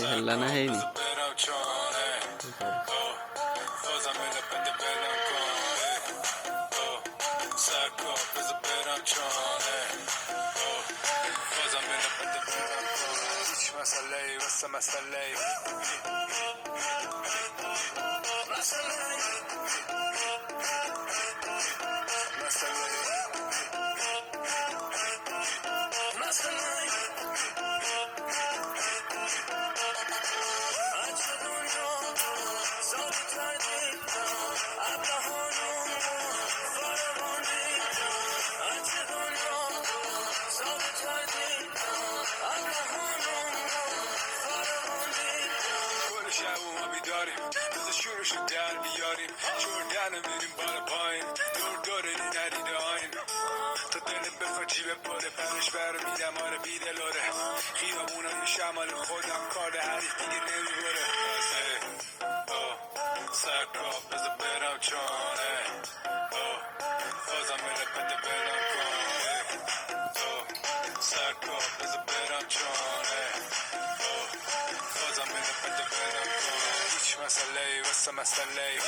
هلا نه هینی شروع در بیاریم جردن میریم بالا پایین دور دوره ندیده آین تا دل بفر جیب پره پرش برمیدم آره بیدلاره خیابونم شمال خودم کار حریف دیگه نمیبره سرکاب بذار برم چانه بازم مله پده برم کنه سرکاب بذار برم چانه بازم مله پده برم کنه هیچ مسئله واسه مسئله